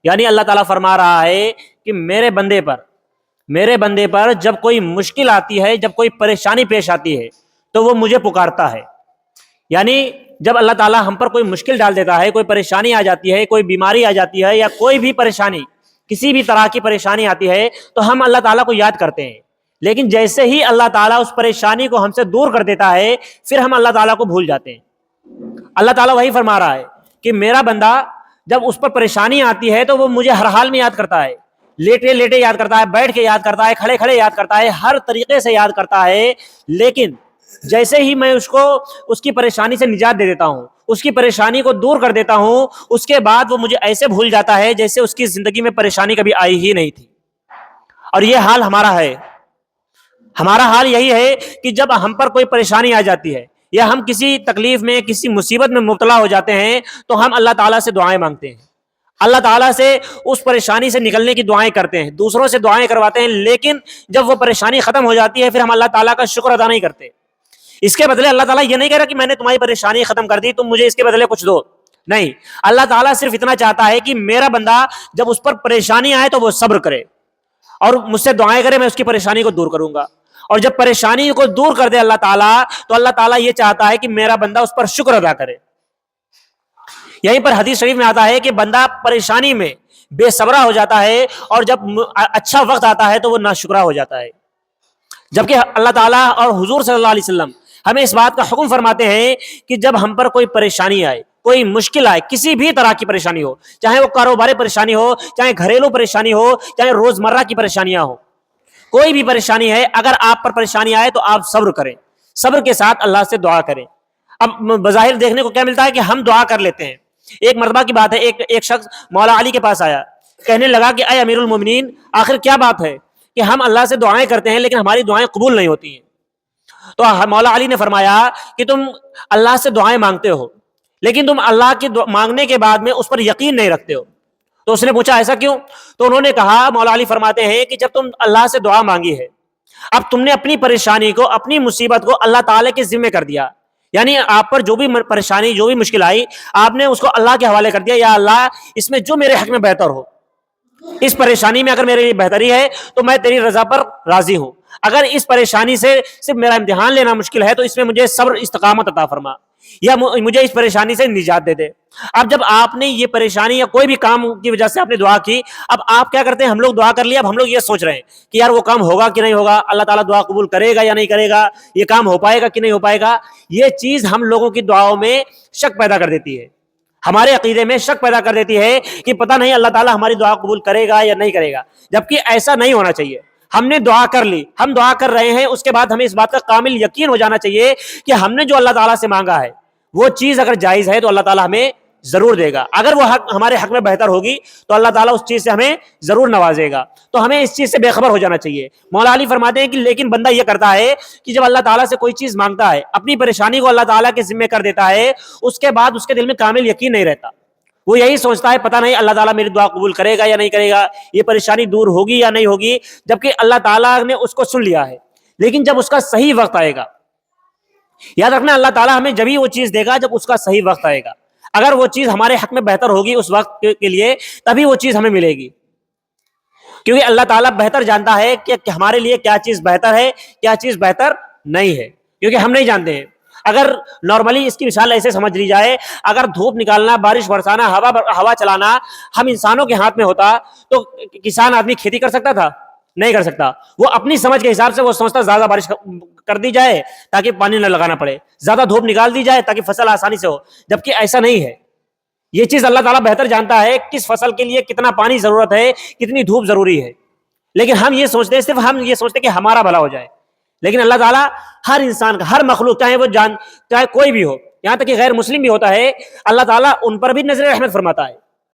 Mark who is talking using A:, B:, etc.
A: یعنی اللہ تعالیٰ فرما رہا ہے کہ میرے بندے پر جب کوئی مشکل آتی ہے، جب کوئی پریشانی پیش آتی ہے تو وہ مجھے پکارتا ہے۔ یعنی جب اللہ تعالیٰ ہم پر کوئی مشکل ڈال دیتا ہے، کوئی پریشانی آ جاتی ہے، کوئی بیماری آ جاتی ہے، یا کوئی بھی پریشانی، کسی بھی طرح کی پریشانی آتی ہے تو ہم اللہ تعالیٰ کو یاد کرتے ہیں، لیکن جیسے ہی اللہ تعالیٰ اس پریشانی کو ہم سے دور کر دیتا ہے پھر ہم اللہ تعالیٰ کو بھول جاتے ہیں۔ اللہ تعالیٰ وہی فرما رہا ہے کہ میرا بندہ جب اس پر پریشانی آتی ہے تو وہ مجھے ہر حال میں یاد کرتا ہے، لیٹے لیٹے یاد کرتا ہے، بیٹھ کے یاد کرتا ہے، کھڑے کھڑے یاد کرتا ہے، ہر طریقے سے یاد کرتا ہے، لیکن جیسے ہی میں اس کی پریشانی سے نجات دے دیتا ہوں، اس کی پریشانی کو دور کر دیتا ہوں، اس کے بعد وہ مجھے ایسے بھول جاتا ہے جیسے اس کی زندگی میں پریشانی کبھی آئی ہی نہیں تھی۔ اور یہ حال ہمارا ہے، ہمارا حال یہی ہے کہ جب ہم پر کوئی پریشانی آ جاتی ہے یا ہم کسی تکلیف میں، کسی مصیبت میں مبتلا ہو جاتے ہیں تو ہم اللہ تعالیٰ سے دعائیں مانگتے ہیں، اللہ تعالیٰ سے اس پریشانی سے نکلنے کی دعائیں کرتے ہیں، دوسروں سے دعائیں کرواتے ہیں، لیکن جب وہ پریشانی ختم ہو جاتی ہے پھر ہم اللہ تعالیٰ کا شکر ادا نہیں کرتے۔ اس کے بدلے اللہ تعالیٰ یہ نہیں کہہ رہا کہ میں نے تمہاری پریشانی ختم کر دی، تم مجھے اس کے بدلے کچھ دو، نہیں، اللہ تعالیٰ صرف اتنا چاہتا ہے کہ میرا بندہ جب اس پر پریشانی آئے تو وہ صبر کرے اور مجھ سے دعائیں کرے، میں اس کی پریشانی کو دور کروں گا۔ اور جب پریشانی کو دور کر دے اللہ تعالیٰ تو اللہ تعالیٰ یہ چاہتا ہے کہ میرا بندہ اس پر شکر ادا کرے۔ یہیں پر حدیث شریف میں آتا ہے کہ بندہ پریشانی میں بے صبرا ہو جاتا ہے اور جب اچھا وقت آتا ہے تو وہ ناشکرا ہو جاتا ہے، جبکہ اللہ تعالیٰ اور حضور صلی اللہ علیہ وسلم ہمیں اس بات کا حکم فرماتے ہیں کہ جب ہم پر کوئی پریشانی آئے، کوئی مشکل آئے، کسی بھی طرح کی پریشانی ہو، چاہے وہ کاروباری پریشانی ہو، چاہے گھریلو پریشانی ہو، چاہے روزمرہ کی پریشانیاں ہو، کوئی بھی پریشانی ہے، اگر آپ پر پریشانی آئے تو آپ صبر کریں، صبر کے ساتھ اللہ سے دعا کریں۔ اب بظاہر دیکھنے کو کیا ملتا ہے کہ ہم دعا کر لیتے ہیں۔ ایک مرتبہ کی بات ہے، ایک شخص مولا علی کے پاس آیا، کہنے لگا کہ اے امیر المومنین، آخر کیا بات ہے کہ ہم اللہ سے دعائیں کرتے ہیں لیکن ہماری دعائیں قبول نہیں ہوتی ہیں؟ تو مولا علی نے فرمایا کہ تم اللہ سے دعائیں مانگتے ہو لیکن تم اللہ کی مانگنے کے بعد میں اس پر یقین نہیں رکھتے ہو۔ تو اس نے پوچھا ایسا کیوں؟ تو انہوں نے کہا، مولا علی فرماتے ہیں کہ جب تم اللہ سے دعا مانگی ہے، اب تم نے اپنی پریشانی کو، اپنی مصیبت کو اللہ تعالیٰ کے ذمہ کر دیا، یعنی آپ پر جو بھی پریشانی، جو بھی مشکل آئی، آپ نے اس کو اللہ کے حوالے کر دیا، یا اللہ اس میں جو میرے حق میں بہتر ہو، اس پریشانی میں اگر میرے لیے بہتری ہے تو میں تیری رضا پر راضی ہوں، اگر اس پریشانی سے صرف میرا امتحان لینا مشکل ہے تو اس میں مجھے صبر استقامت عطا فرما، یا مجھے اس پریشانی سے نجات دے دے۔ اب جب آپ نے یہ پریشانی یا کوئی بھی کام کی وجہ سے آپ نے دعا کی، اب آپ کیا کرتے ہیں؟ ہم لوگ دعا کر لیا، اب ہم لوگ یہ سوچ رہے ہیں کہ یار وہ کام ہوگا کہ نہیں ہوگا، اللہ تعالیٰ دعا قبول کرے گا یا نہیں کرے گا، یہ کام ہو پائے گا کہ نہیں ہو پائے گا۔ یہ چیز ہم لوگوں کی دعاؤں میں شک پیدا کر دیتی ہے، ہمارے عقیدے میں شک پیدا کر دیتی ہے کہ پتہ نہیں اللہ تعالیٰ ہماری دعا قبول کرے گا یا نہیں کرے گا، جبکہ ایسا نہیں ہونا چاہیے۔ ہم نے دعا کر لی، ہم دعا کر رہے ہیں، اس کے بعد ہمیں اس بات کا کامل یقین ہو جانا چاہیے کہ ہم نے جو اللہ تعالیٰ سے مانگا ہے وہ چیز اگر جائز ہے تو اللہ تعالیٰ ہمیں ضرور دے گا، اگر وہ حق ہمارے حق میں بہتر ہوگی تو اللہ تعالیٰ اس چیز سے ہمیں ضرور نوازے گا، تو ہمیں اس چیز سے بے خبر ہو جانا چاہیے۔ مولا علی فرماتے ہیں کہ لیکن بندہ یہ کرتا ہے کہ جب اللہ تعالیٰ سے کوئی چیز مانگتا ہے، اپنی پریشانی کو اللہ تعالیٰ کے ذمہ کر دیتا ہے، اس کے بعد اس کے دل میں کامل یقین نہیں رہتا، وہ یہی سوچتا ہے پتہ نہیں اللہ تعالیٰ میری دعا قبول کرے گا یا نہیں کرے گا، یہ پریشانی دور ہوگی یا نہیں ہوگی، جبکہ اللہ تعالیٰ نے اس کو سن لیا ہے۔ لیکن جب اس کا صحیح وقت آئے گا، یاد رکھنا اللہ تعالیٰ ہمیں جبھی وہ چیز دے گا جب اس کا صحیح وقت آئے گا، اگر وہ چیز ہمارے حق میں بہتر ہوگی اس وقت کے لیے تبھی وہ چیز ہمیں ملے گی، کیونکہ اللہ تعالیٰ بہتر جانتا ہے کہ ہمارے لیے کیا چیز بہتر ہے، کیا چیز بہتر نہیں ہے، کیونکہ ہم نہیں جانتے ہیں۔ اگر نارملی اس کی مثال ایسے سمجھ لی جائے، اگر دھوپ نکالنا، بارش برسانا، ہوا چلانا ہم انسانوں کے ہاتھ میں ہوتا تو کسان آدمی کھیتی کر سکتا تھا؟ نہیں کر سکتا۔ وہ اپنی سمجھ کے حساب سے وہ سوچتا زیادہ بارش کر دی جائے تاکہ پانی نہ لگانا پڑے، زیادہ دھوپ نکال دی جائے تاکہ فصل آسانی سے ہو، جبکہ ایسا نہیں ہے۔ یہ چیز اللہ تعالیٰ بہتر جانتا ہے کس فصل کے لیے کتنا پانی ضرورت ہے، کتنی دھوپ ضروری ہے، لیکن ہم یہ سوچتے ہیں، صرف ہم یہ سوچتے ہیں کہ ہمارا بھلا ہو جائے، لیکن اللہ تعالیٰ ہر انسان کا، ہر مخلوق، چاہے کوئی بھی ہو، یہاں تک کہ غیر مسلم بھی ہوتا ہے، اللہ تعالیٰ ان پر بھی نظر رحمت فرماتا ہے۔